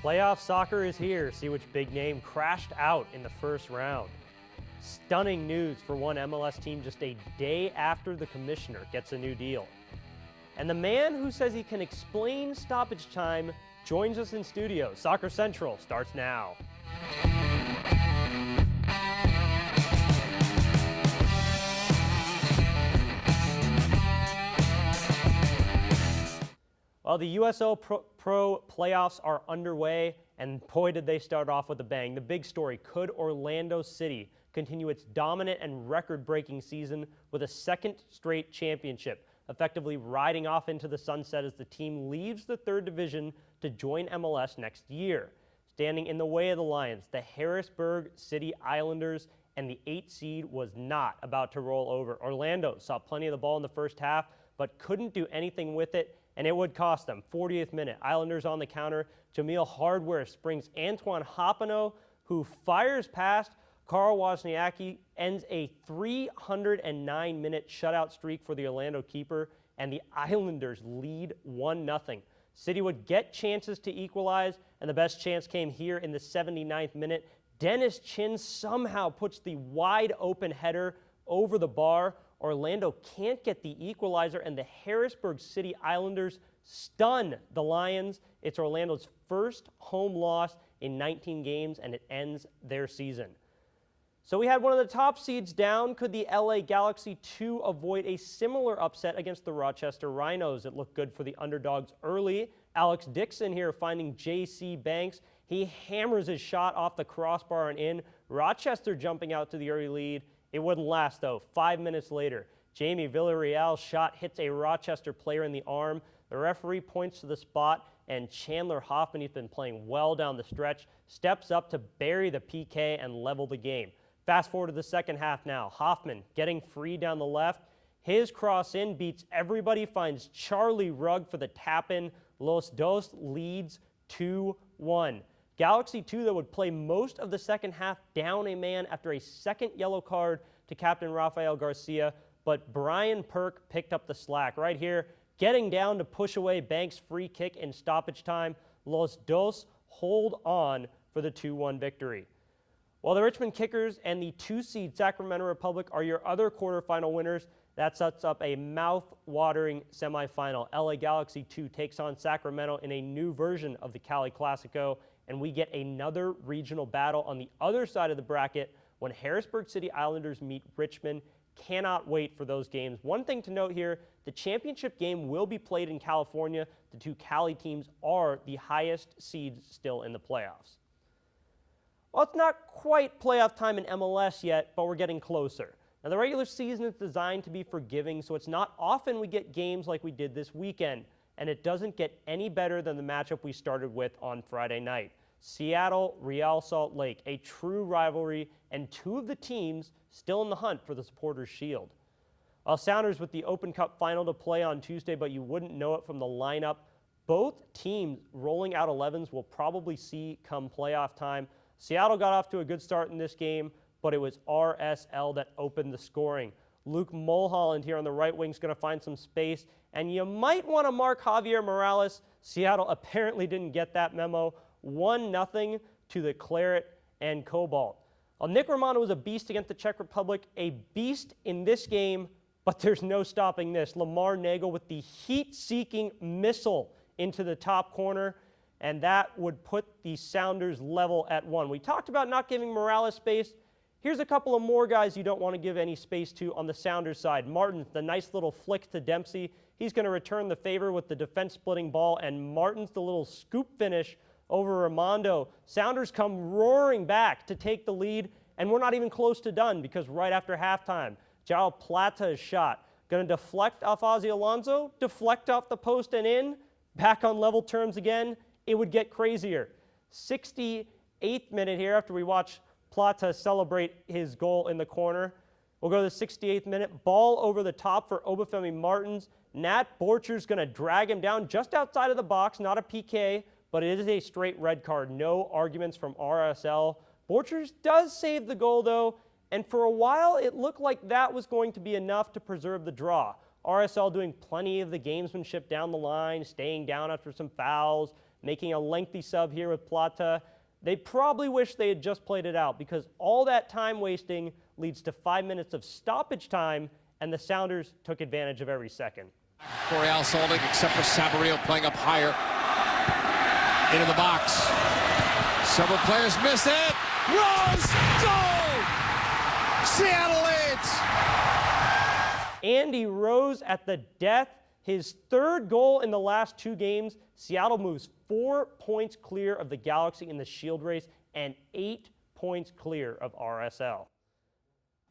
Playoff soccer is here. See which big name crashed out in the first round. Stunning news for one MLS team just a day after the commissioner gets a new deal. And the man who says he can explain stoppage time joins us in studio. Soccer Central starts now. Well, the USO Pro playoffs are underway, and boy did they start off with a bang. The big story, could Orlando City continue its dominant and record-breaking season with a second straight championship, effectively riding off into the sunset as the team leaves the third division to join MLS next year? Standing in the way of the Lions, the Harrisburg City Islanders, and the 8th seed was not about to roll over. Orlando saw plenty of the ball in the first half, but couldn't do anything with it, and it would cost them. 40th minute, Islanders on the counter. Jamil Hardware springs Antoine Hopino, who fires past Carl Wozniacki, ends a 309-minute shutout streak for the Orlando keeper, and the Islanders lead 1-0. City would get chances to equalize, and the best chance came here in the 79th minute. Dennis Chin somehow puts the wide-open header over the bar. Orlando can't get the equalizer, and the Harrisburg City Islanders stun the Lions. It's Orlando's first home loss in 19 games, and it ends their season. So we had one of the top seeds down. Could the LA Galaxy 2 avoid a similar upset against the Rochester Rhinos? It looked good for the underdogs early. Alex Dixon here finding J.C. Banks. He hammers his shot off the crossbar and in. Rochester jumping out to the early lead. It wouldn't last, though. 5 minutes later, Jamie Villarreal's shot hits a Rochester player in the arm. The referee points to the spot, and Chandler Hoffman, he's been playing well down the stretch, steps up to bury the PK and level the game. Fast forward to the second half now. Hoffman getting free down the left. His cross in beats everybody, finds Charlie Rugg for the tap-in. Los Dos leads 2-1. Galaxy 2, though, would play most of the second half down a man after a second yellow card to captain Rafael Garcia, but Brian Perk picked up the slack right here, getting down to push away Banks' free kick in stoppage time. Los Dos hold on for the 2-1 victory. While the Richmond Kickers and the 2-seed Sacramento Republic are your other quarterfinal winners, that sets up a mouth-watering semifinal. LA Galaxy 2 takes on Sacramento in a new version of the Cali Classico, and we get another regional battle on the other side of the bracket when Harrisburg City Islanders meet Richmond. Cannot wait for those games. One thing to note here, the championship game will be played in California. The two Cali teams are the highest seeds still in the playoffs. Well, it's not quite playoff time in MLS yet, but we're getting closer. Now, the regular season is designed to be forgiving, so it's not often we get games like we did this weekend. And it doesn't get any better than the matchup we started with on Friday night. Seattle, Real Salt Lake, a true rivalry, and two of the teams still in the hunt for the Supporters' Shield. While Sounders with the Open Cup final to play on Tuesday, but you wouldn't know it from the lineup. Both teams rolling out 11s we'll probably see come playoff time. Seattle got off to a good start in this game, but it was RSL that opened the scoring. Luke Mulholland here on the right wing is going to find some space, and you might want to mark Javier Morales. Seattle apparently didn't get that memo. 1-0 to the Claret and Cobalt. Well, Nick Romano was a beast against the Czech Republic, a beast in this game, but there's no stopping this. Lamar Nagel with the heat-seeking missile into the top corner, and that would put the Sounders level at 1. We talked about not giving Morales space. Here's a couple of more guys you don't want to give any space to on the Sounders side. Martins, the nice little flick to Dempsey. He's going to return the favor with the defense-splitting ball, and Martins, the little scoop finish over Raimondo. Sounders come roaring back to take the lead, and we're not even close to done because right after halftime, Joao Plata's shot going to deflect off Ozzy Alonso, deflect off the post and in, back on level terms again. It would get crazier. 68th minute here after we watch Plata celebrate his goal in the corner. We'll go to the 68th minute. Ball over the top for Obafemi Martins. Nat Borcher's going to drag him down just outside of the box. Not a PK, but it is a straight red card. No arguments from RSL. Borchers does save the goal, though, and for a while it looked like that was going to be enough to preserve the draw. RSL doing plenty of the gamesmanship down the line, staying down after some fouls, making a lengthy sub here with Plata. They probably wish they had just played it out because all that time wasting leads to 5 minutes of stoppage time, and the Sounders took advantage of every second. Correal's holding, except for Saborio playing up higher. Into the box. Several players miss it. Rose, goal! Seattle leads! Andy Rose at the death. His third goal in the last 2 games. Seattle moves 4 points clear of the Galaxy in the Shield race and 8 points clear of RSL.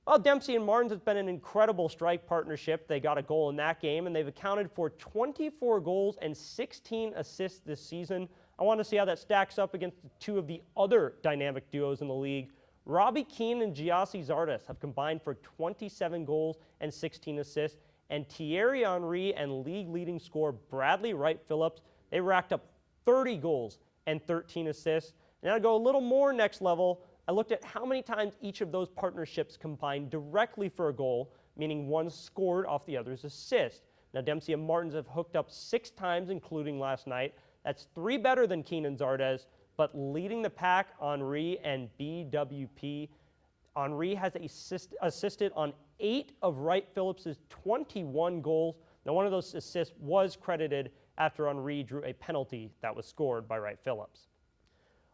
Well, Dempsey and Martins has been an incredible strike partnership. They got a goal in that game, and they've accounted for 24 goals and 16 assists this season. I want to see how that stacks up against 2 of the other dynamic duos in the league. Robbie Keane and Giassi Zardes have combined for 27 goals and 16 assists, and Thierry Henry and league-leading scorer Bradley Wright Phillips, they racked up 30 goals and 13 assists. And I'll go a little more next level. I looked at how many times each of those partnerships combined directly for a goal, meaning one scored off the other's assist. Now, Dempsey and Martins have hooked up 6 times, including last night. That's 3 better than Keane and Zardes, but leading the pack, Henry and BWP. Henry has assisted on 8 of Wright Phillips' 21 goals. Now, one of those assists was credited after Henry drew a penalty that was scored by Wright Phillips.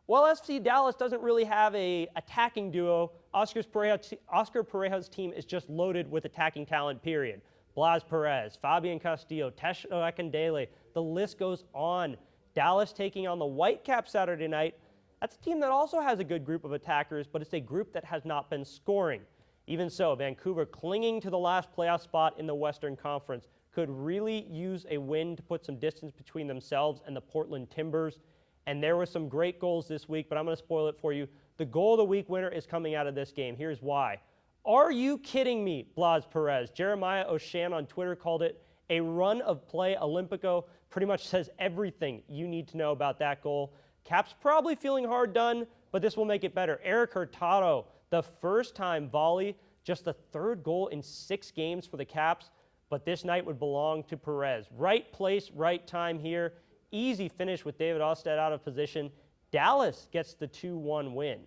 Well, FC Dallas doesn't really have an attacking duo. Oscar Pareja's team is just loaded with attacking talent, period. Blas Perez, Fabian Castillo, Tesho Akindele, the list goes on. Dallas taking on the Whitecaps Saturday night. That's a team that also has a good group of attackers, but it's a group that has not been scoring. Even so, Vancouver, clinging to the last playoff spot in the Western Conference, could really use a win to put some distance between themselves and the Portland Timbers. And there were some great goals this week, but I'm going to spoil it for you. The goal of the week winner is coming out of this game. Here's why. Are you kidding me, Blas Perez? Jeremiah Oshan on Twitter called it a run of play Olympico. Pretty much says everything you need to know about that goal. Caps probably feeling hard done, but this will make it better. Eric Hurtado, the first-time volley, just the 3rd goal in 6 games for the Caps, but this night would belong to Perez. Right place, right time here. Easy finish with David Ostad out of position. Dallas gets the 2-1 win.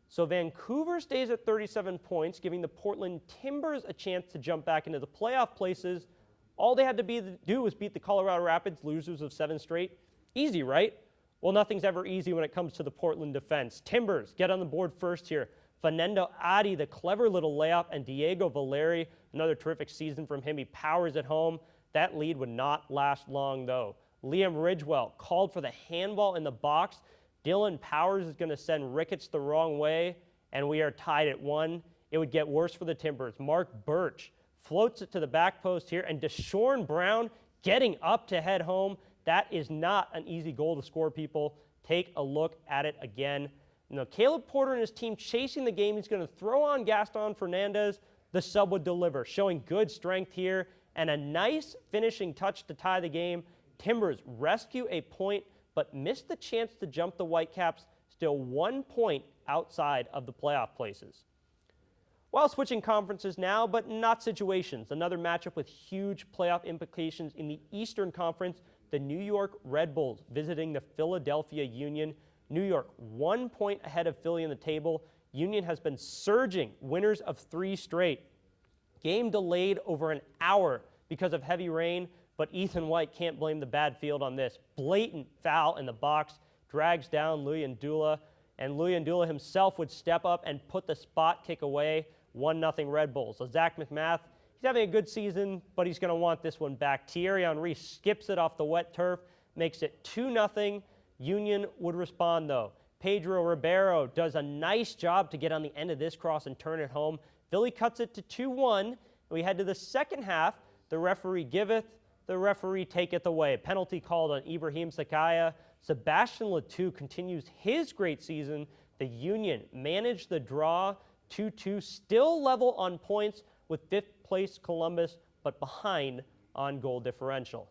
So Vancouver stays at 37 points, giving the Portland Timbers a chance to jump back into the playoff places. All they had to do was beat the Colorado Rapids, losers of 7 straight. Easy, right? Well, nothing's ever easy when it comes to the Portland defense. Timbers get on the board first here. Fernando Adi, the clever little layup, and Diego Valeri, another terrific season from him. He powers it home. That lead would not last long, though. Liam Ridgewell called for the handball in the box. Dylan Powers is going to send Ricketts the wrong way, and we are tied at 1. It would get worse for the Timbers. Mark Birch floats it to the back post here, and Deshaun Brown getting up to head home. That is not an easy goal to score, people. Take a look at it again. Now, Caleb Porter and his team chasing the game. He's going to throw on Gaston Fernandez. The sub would deliver, showing good strength here, and a nice finishing touch to tie the game. Timbers rescue a point, but miss the chance to jump the Whitecaps, still 1 point outside of the playoff places. Well, switching conferences now, but not situations. Another matchup with huge playoff implications in the Eastern Conference. The New York Red Bulls visiting the Philadelphia Union. New York 1 point ahead of Philly in the table. Union has been surging, winners of 3 straight. Game delayed over an hour because of heavy rain, but Ethan White can't blame the bad field on this. Blatant foul in the box, drags down Luyendula, and Luyendula himself would step up and put the spot kick away. 1-0 Red Bulls. So Zach McMath, he's having a good season, but he's going to want this one back. Thierry Henry skips it off the wet turf, makes it 2-0. Union would respond, though. Pedro Ribeiro does a nice job to get on the end of this cross and turn it home. Philly cuts it to 2-1. We head to the second half. The referee giveth, the referee taketh away. Penalty called on Ibrahim Sakaya. Sebastian Letou continues his great season. The Union managed the draw 2-2, still level on points with 5th place Columbus, but behind on goal differential.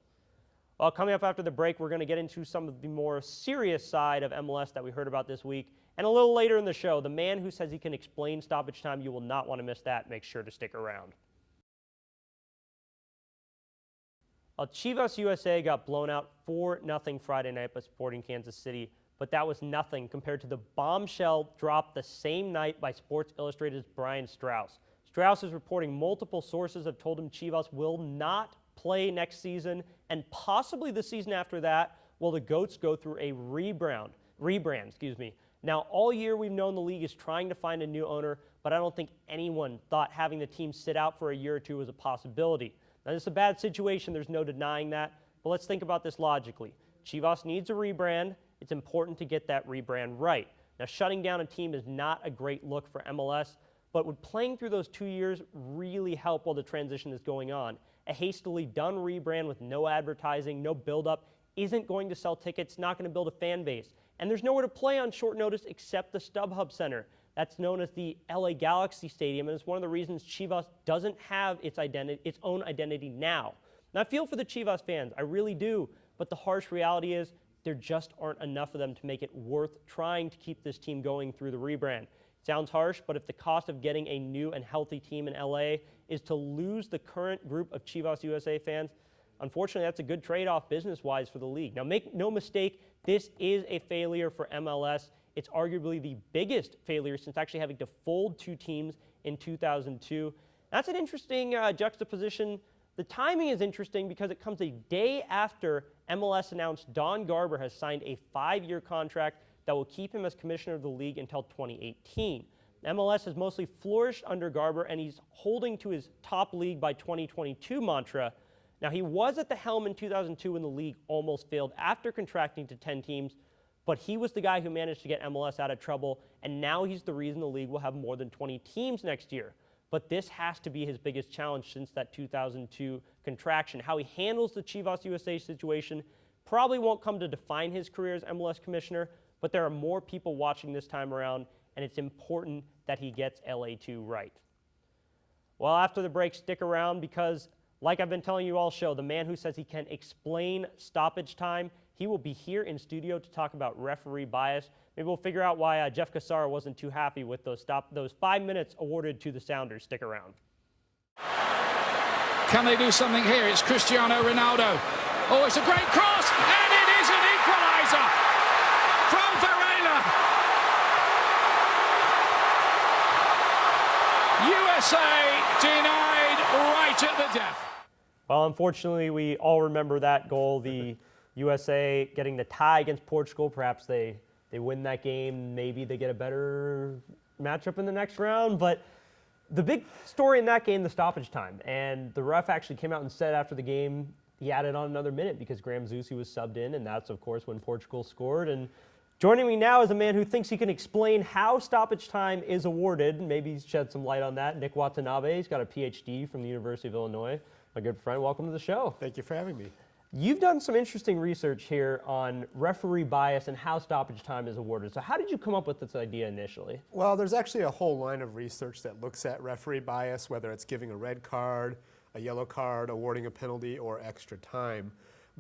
Well, coming up after the break, we're going to get into some of the more serious side of MLS that we heard about this week. And a little later in the show, the man who says he can explain stoppage time, you will not want to miss that. Make sure to stick around. Well, Chivas USA got blown out 4-0 Friday night by Sporting Kansas City, but that was nothing compared to the bombshell dropped the same night by Sports Illustrated's Brian Strauss. Strauss is reporting multiple sources have told him Chivas will not play next season and possibly the season after that while the Goats go through a rebrand. Now, all year we've known the league is trying to find a new owner, but I don't think anyone thought having the team sit out for a year or two was a possibility. Now, this is a bad situation, there's no denying that, but let's think about this logically. Chivas needs a rebrand. It's important to get that rebrand right. Now, shutting down a team is not a great look for MLS, but would playing through those 2 years really help while the transition is going on? A hastily done rebrand with no advertising, no build-up, isn't going to sell tickets, not going to build a fan base. And there's nowhere to play on short notice except the StubHub Center. That's known as the LA Galaxy Stadium, and it's one of the reasons Chivas doesn't have its own identity now. And I feel for the Chivas fans, I really do, but the harsh reality is there just aren't enough of them to make it worth trying to keep this team going through the rebrand. It sounds harsh, but if the cost of getting a new and healthy team in LA is to lose the current group of Chivas USA fans, unfortunately, that's a good trade-off business-wise for the league. Now, make no mistake, this is a failure for MLS. It's arguably the biggest failure since actually having to fold two teams in 2002. That's an interesting juxtaposition. The timing is interesting because it comes a day after MLS announced Don Garber has signed a 5-year contract that will keep him as commissioner of the league until 2018. MLS has mostly flourished under Garber, and he's holding to his top league by 2022 mantra. Now, he was at the helm in 2002 when the league almost failed after contracting to 10 teams, but he was the guy who managed to get MLS out of trouble, and now he's the reason the league will have more than 20 teams next year. But this has to be his biggest challenge since that 2002 contraction. How he handles the Chivas USA situation probably won't come to define his career as MLS commissioner, but there are more people watching this time around, and it's important that he gets LA2 right. Well, after the break, stick around because, like I've been telling you all show, the man who says he can explain stoppage time, he will be here in studio to talk about referee bias. Maybe we'll figure out why Jeff Cassara wasn't too happy with those 5 minutes awarded to the Sounders. Stick around. Can they do something here? It's Cristiano Ronaldo. Oh, it's a great cross, and it is an equaliser from Varela. USA denied right at the death. Well, unfortunately, we all remember that goal, the USA getting the tie against Portugal. Perhaps they win that game. Maybe they get a better matchup in the next round. But the big story in that game, the stoppage time. And the ref actually came out and said after the game he added on another minute because Graham Zusi was subbed in, and that's, of course, when Portugal scored. And joining me now is a man who thinks he can explain how stoppage time is awarded. Maybe shed some light on that. Nick Watanabe. He's got a PhD from the University of Illinois. My good friend, welcome to the show. Thank you for having me. You've done some interesting research here on referee bias and how stoppage time is awarded. So how did you come up with this idea initially? Well, there's actually a whole line of research that looks at referee bias, whether it's giving a red card, a yellow card, awarding a penalty, or extra time.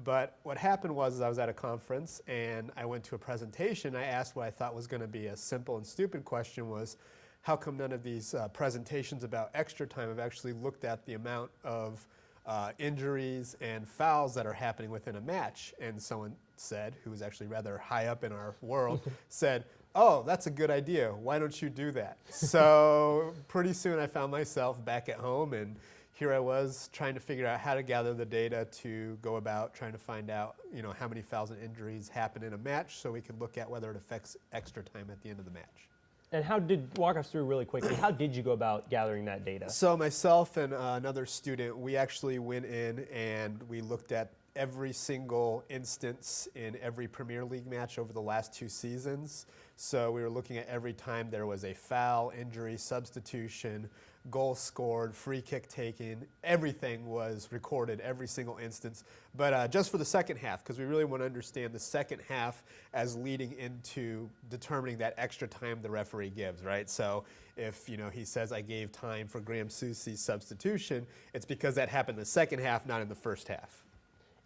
But what happened was I was at a conference and I went to a presentation. I asked what I thought was going to be a simple and stupid question was, how come none of these presentations about extra time have actually looked at the amount of injuries and fouls that are happening within a match? And someone said, who was actually rather high up in our world, said, oh, that's a good idea. Why don't you do that? So pretty soon I found myself back at home, and here I was trying to figure out how to gather the data to go about trying to find out, how many fouls and injuries happen in a match so we could look at whether it affects extra time at the end of the match. And walk us through really quickly, how did you go about gathering that data? So myself and another student, we actually went in and we looked at every single instance in every Premier League match over the last 2 seasons. So we were looking at every time there was a foul, injury, substitution, goal scored, free kick taken. Everything was recorded, every single instance. But just for the second half, because we really want to understand the second half as leading into determining that extra time the referee gives, right? So if he says I gave time for Graham Susi's substitution, it's because that happened in the second half, not in the first half.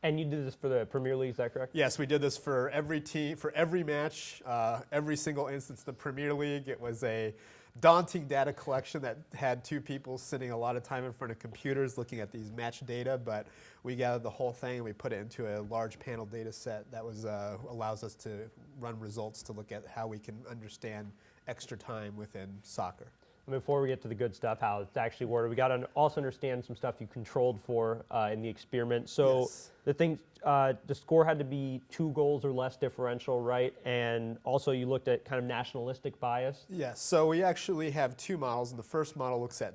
And you did this for the Premier League, is that correct? Yes, we did this for every team, for every match, every single instance. The Premier League, it was a daunting data collection that had two people sitting a lot of time in front of computers looking at these match data, but we gathered the whole thing and we put it into a large panel data set that was allows us to run results to look at how we can understand extra time within soccer. Before we get to the good stuff, how it's actually worked, we got to also understand some stuff you controlled for in the experiment. So Yes. the score had to be 2 goals or less differential, right? And also you looked at kind of nationalistic bias. Yes, so we actually have 2 models, and the first model looks at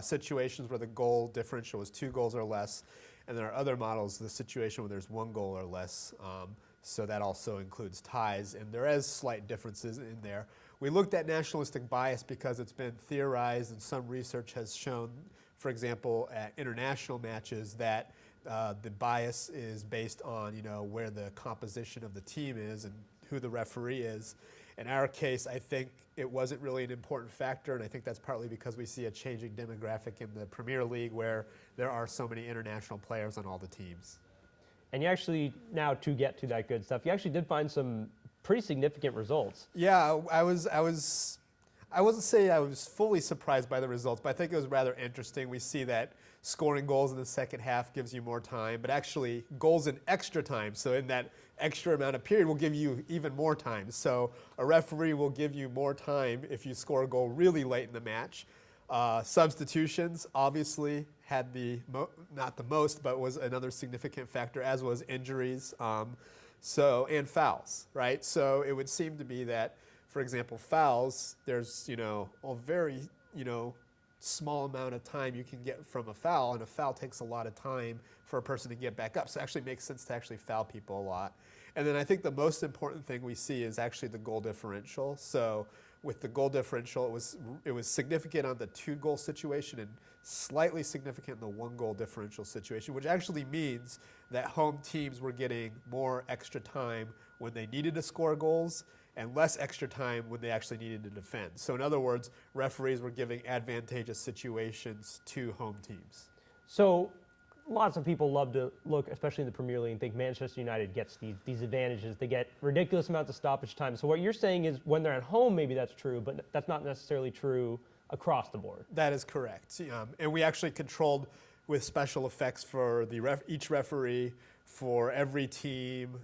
situations where the goal differential is 2 goals or less, and there are other models, the situation where there's 1 goal or less. So that also includes ties, and there is slight differences in there. We looked at nationalistic bias because it's been theorized, and some research has shown, for example, at international matches that the bias is based on, where the composition of the team is and who the referee is. In our case, I think it wasn't really an important factor, and I think that's partly because we see a changing demographic in the Premier League where there are so many international players on all the teams. And you actually, now to get to that good stuff, you actually did find some pretty significant results. Yeah, I wouldn't say I was fully surprised by the results, but I think it was rather interesting. We see that scoring goals in the second half gives you more time, but actually goals in extra time, so in that extra amount of period will give you even more time. So a referee will give you more time if you score a goal really late in the match. Substitutions obviously had not the most, but was another significant factor, as was injuries. And fouls, right? So it would seem to be that, for example, fouls, there's, a very, small amount of time you can get from a foul, and a foul takes a lot of time for a person to get back up. So it actually makes sense to actually foul people a lot. And then I think the most important thing we see is actually the goal differential. So with the goal differential, it was significant on the 2-goal situation and slightly significant in the 1-goal differential situation, which actually means that home teams were getting more extra time when they needed to score goals and less extra time when they actually needed to defend. So in other words, referees were giving advantageous situations to home teams. So lots of people love to look, especially in the Premier League, and think Manchester United gets these advantages. They get ridiculous amounts of stoppage time. So what you're saying is when they're at home, maybe that's true, but that's not necessarily true across the board. That is correct. And we actually controlled with special effects for each referee for every team,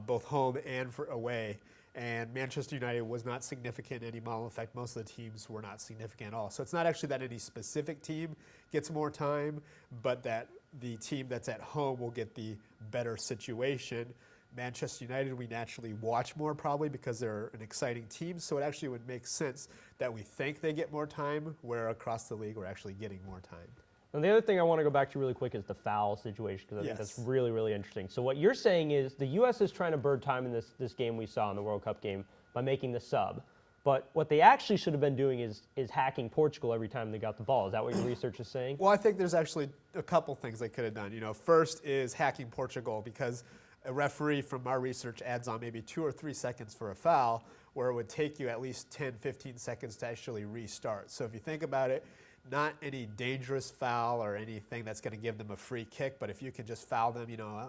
both home and for away. And Manchester United was not significant in any model. In fact, most of the teams were not significant at all. So it's not actually that any specific team gets more time, but that the team that's at home will get the better situation. Manchester United, we naturally watch more probably because they're an exciting team. So it actually would make sense that we think they get more time, where across the league we're actually getting more time. And the other thing I want to go back to really quick is the foul situation, because I think that's really, really interesting. So what you're saying is the U.S. is trying to bird time in this game we saw in the World Cup game by making the sub. But what they actually should have been doing is hacking Portugal every time they got the ball. Is that what your research is saying? Well, I think there's actually a couple things they could have done. First is hacking Portugal, because a referee from our research adds on maybe 2 or 3 seconds for a foul, where it would take you at least 10, 15 seconds to actually restart. So if you think about it, not any dangerous foul or anything that's going to give them a free kick, but if you can just foul them,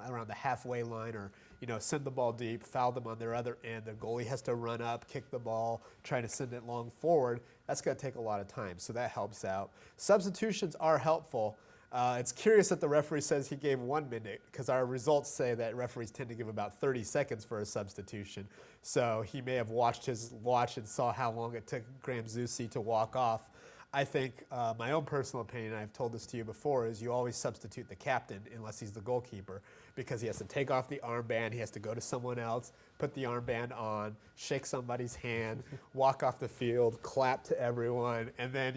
around the halfway line, or, send the ball deep, foul them on their other end, the goalie has to run up, kick the ball, try to send it long forward, that's going to take a lot of time, so that helps out. Substitutions are helpful. It's curious that the referee says he gave 1 minute, because our results say that referees tend to give about 30 seconds for a substitution. So he may have watched his watch and saw how long it took Graham Zusi to walk off. I think my own personal opinion, and I've told this to you before, is you always substitute the captain unless he's the goalkeeper, because he has to take off the armband, he has to go to someone else, put the armband on, shake somebody's hand, walk off the field, clap to everyone, and then,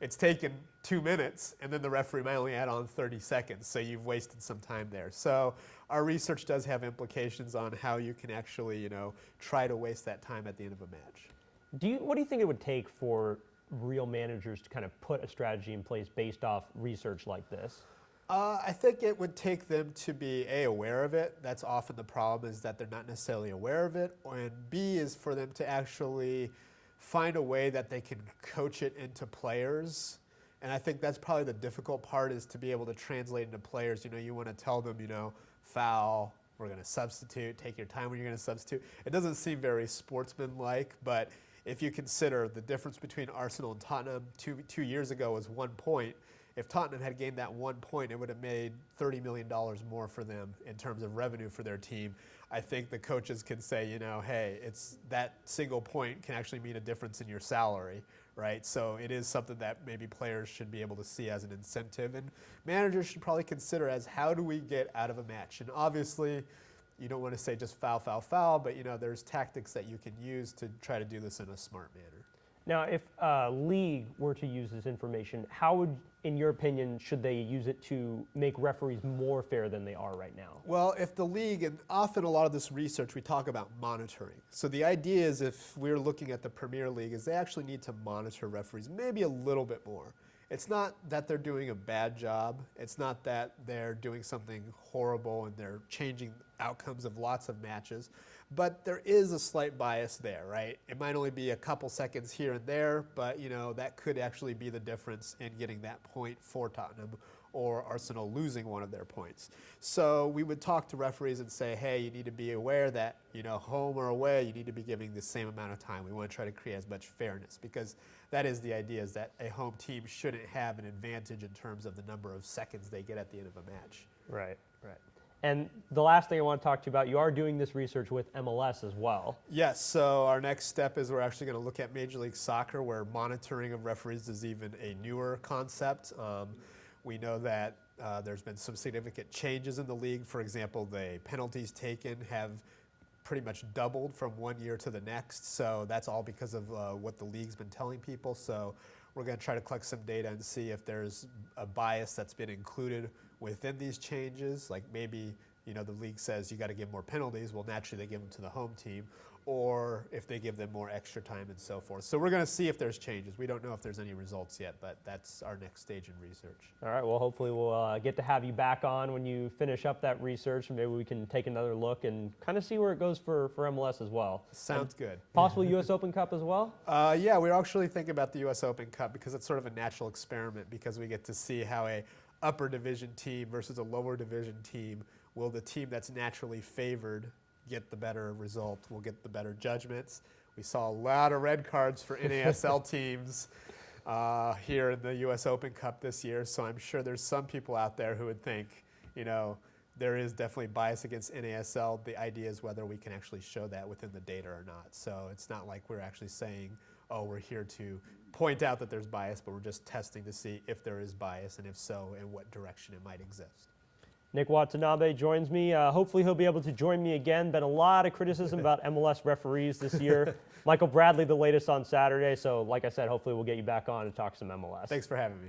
it's taken 2 minutes, and then the referee might only add on 30 seconds, so you've wasted some time there. So our research does have implications on how you can actually, try to waste that time at the end of a match. What do you think it would take for real managers to kind of put a strategy in place based off research like this? I think it would take them to be aware of it. That's often the problem, is that they're not necessarily aware of it. And B is for them to actually find a way that they can coach it into players. And I think that's probably the difficult part, is to be able to translate into players. You want to tell them, foul, we're going to substitute, take your time when you're going to substitute. It doesn't seem very sportsmanlike, but if you consider the difference between Arsenal and Tottenham 2 years ago was 1 point, if Tottenham had gained that 1 point, it would have made $30 million more for them in terms of revenue for their team. I think the coaches can say, you know, hey, it's that single point can actually mean a difference in your salary, right? So it is something that maybe players should be able to see as an incentive, and managers should probably consider as how do we get out of a match. And obviously, you don't want to say just foul, foul, foul, but you know, there's tactics that you can use to try to do this in a smart manner. Now, if a league were to use this information, how would, in your opinion, should they use it to make referees more fair than they are right now? Well, if the league, and often a lot of this research, we talk about monitoring. So the idea is if we're looking at the Premier League, is they actually need to monitor referees maybe a little bit more. It's not that they're doing a bad job. It's not that they're doing something horrible and they're changing outcomes of lots of matches. But there is a slight bias there, right? It might only be a couple seconds here and there, but you know that could actually be the difference in getting that point for Tottenham or Arsenal losing one of their points. So we would talk to referees and say, hey, you need to be aware that, you know, home or away, you need to be giving the same amount of time. We want to try to create as much fairness, because that is the idea, is that a home team shouldn't have an advantage in terms of the number of seconds they get at the end of a match. Right, right. And the last thing I want to talk to you about, you are doing this research with MLS as well. Yes, so our next step is we're actually going to look at Major League Soccer, where monitoring of referees is even a newer concept. We know that there's been some significant changes in the league. For example, the penalties taken have pretty much doubled from 1 year to the next. So that's all because of what the league's been telling people. So we're going to try to collect some data and see if there's a bias that's been included within these changes. Like maybe, you know, the league says you got to give more penalties. Well, naturally they give them to the home team, or if they give them more extra time and so forth. So we're going to see if there's changes. We don't know if there's any results yet, but that's our next stage in research. All right, well, hopefully we'll get to have you back on when you finish up that research, and maybe we can take another look and kind of see where it goes for MLS as well. Sounds good. Possible U.S. Open Cup as well? Yeah, we're actually thinking about the U.S. Open Cup because it's sort of a natural experiment, because we get to see how a upper division team versus a lower division team, will the team that's naturally favored get the better result, will get the better judgments. We saw a lot of red cards for NASL teams here in the U.S. Open Cup this year, so I'm sure there's some people out there who would think, you know, there is definitely bias against NASL. The idea is whether we can actually show that within the data or not. So it's not like we're actually saying, oh, we're here to point out that there's bias, but we're just testing to see if there is bias, and if so, in what direction it might exist. Nick Watanabe joins me. Hopefully he'll be able to join me again. Been a lot of criticism about MLS referees this year. Michael Bradley, the latest on Saturday. So like I said, hopefully we'll get you back on and talk some MLS. Thanks for having me.